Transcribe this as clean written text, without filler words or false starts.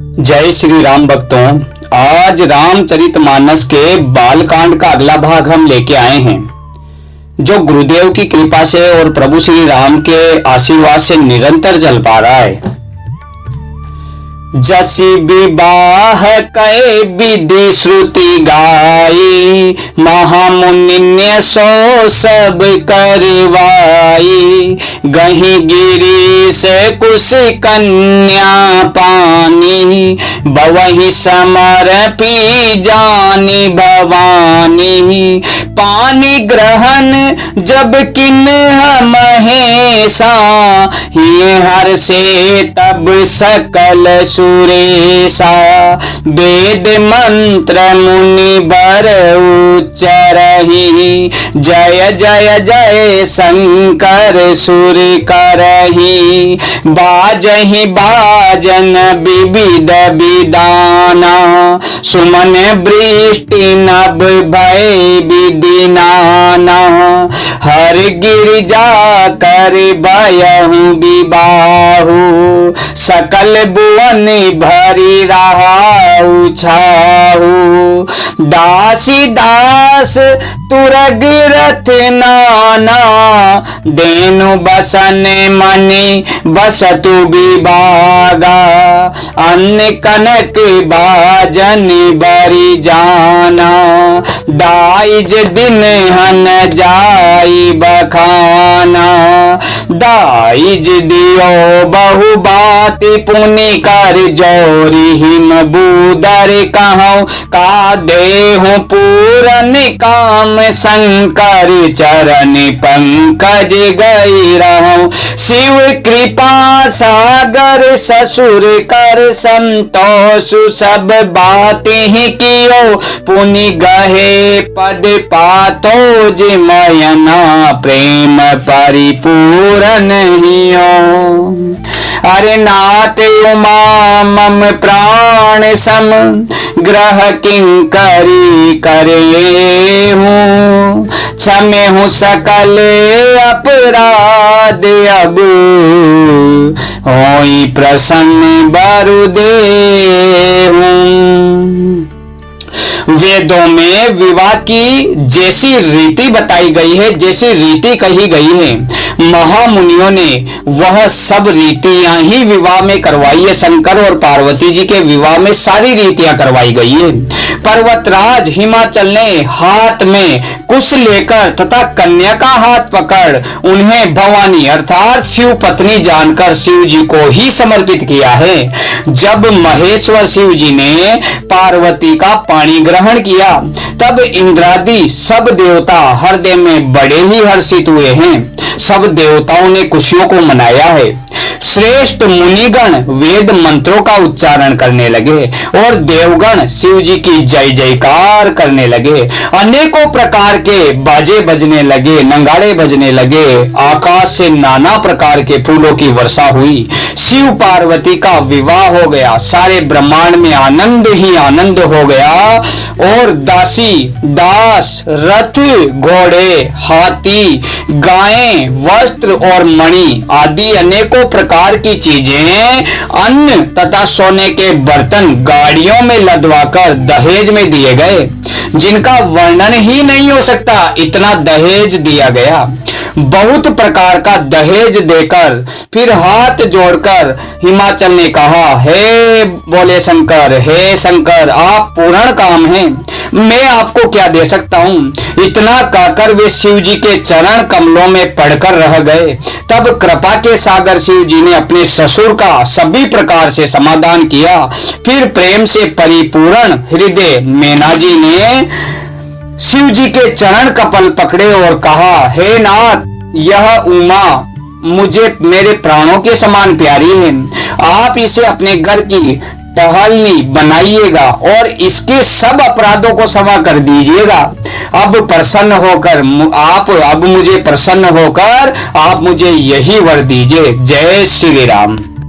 जय श्री राम भक्तों। आज रामचरितमानस के बालकांड का अगला भाग हम लेके आए हैं, जो गुरुदेव की कृपा से और प्रभु श्री राम के आशीर्वाद से निरंतर चल पा रहा है। जसी विवाह कै विधि श्रुति गाई, महामुनि ने सो सब करवाई। गही गिरी से कुश कन्या पानी, बवही समर पी जानी भवानी। पानी ग्रहण जब किन्ह महेशा, ही हर से तब सकल सुरेशा। वेद मंत्र मुनि बर उच्चरहि, जय जय जय शंकर सुर करहि। बाजहि बाजन विविध विदाना, सुमन वृष्टि नभ भय विधि नाना। हर गिरिजा कर भयहु विबाहु, सकल भुवन भरी रहाउ छाहु। दासी दास तुरग रथ नाना, देनु बसन मनि बसतु विभागा। अन्न कनक बाजन बरी जाना, दाइज दिन हन जाई बखाना। दाइज दियो बहु बात पुनि कर जोरी, हिम बूदर कहूँ का देहु पूरन काम। शंकर चरण पंकज गई रहूं, शिव कृपा सागर ससुर कर संतोष। सब बात ही कियो पुनि गहे पद पातो, जिमयना प्रेम परिपूरन हियो। अरे नाथ उमा मम प्राण सम, ग्रह किंकरी करे हूँ। क्षमे हूँ सकल अपराध अब, होई प्रसन्न बरुदेव। वेदों में विवाह की जैसी रीति बताई गई है, जैसी रीति कही गई है, महामुनियों ने वह सब रीतियां ही विवाह में करवाई है। शंकर और पार्वती जी के विवाह में सारी रीतियां करवाई गई है। पर्वतराज हिमाचल ने हाथ में कुश लेकर तथा कन्या का हाथ पकड़ उन्हें भवानी अर्थात शिव पत्नी जानकर शिव जी को ही समर्पित किया है। जब महेश्वर शिव जी ने पार्वती का पाणी ग्रहण किया, तब इंद्रादि सब देवता हृदय में बड़े ही हर्षित हुए हैं। सब देवताओं ने खुशियों को मनाया है। श्रेष्ठ मुनिगण वेद मंत्रों का उच्चारण करने लगे और देवगण शिव जी की जय जयकार करने लगे। अनेकों प्रकार के बाजे बजने लगे, नगाड़े बजने लगे। आकाश से नाना प्रकार के फूलों की वर्षा हुई। शिव पार्वती का विवाह हो गया। सारे ब्रह्मांड में आनंद ही आनंद हो गया और दासी दास, रथ, घोड़े, हाथी, गायें, वस्त्र और मणि आदि अनेकों प्रकार की चीजें, अन्न तथा सोने के बर्तन गाड़ियों में लदवाकर दहेज में दिए गए, जिनका वर्णन ही नहीं हो सकता, इतना दहेज दिया गया। बहुत प्रकार का दहेज देकर फिर हाथ जोड़कर हिमाचल ने कहा, हे बोले शंकर, हे शंकर, आप पूर्ण काम हैं, मैं आपको क्या दे सकता हूं। इतना कहकर वे शिव जी के चरण कमलों में पड़कर रह गए। तब कृपा के सागर शिव जी ने अपने ससुर का सभी प्रकार से समाधान किया। फिर प्रेम से परिपूर्ण हृदय मैना जी ने शिव जी के चरण कपल पकड़े और कहा, हे नाथ, यह उमा मुझे मेरे प्राणों के समान प्यारी है। आप इसे अपने घर की टहलनी बनाइएगा और इसके सब अपराधों को क्षमा कर दीजिएगा। अब प्रसन्न होकर आप मुझे प्रसन्न होकर आप मुझे यही वर दीजिए। जय श्री राम।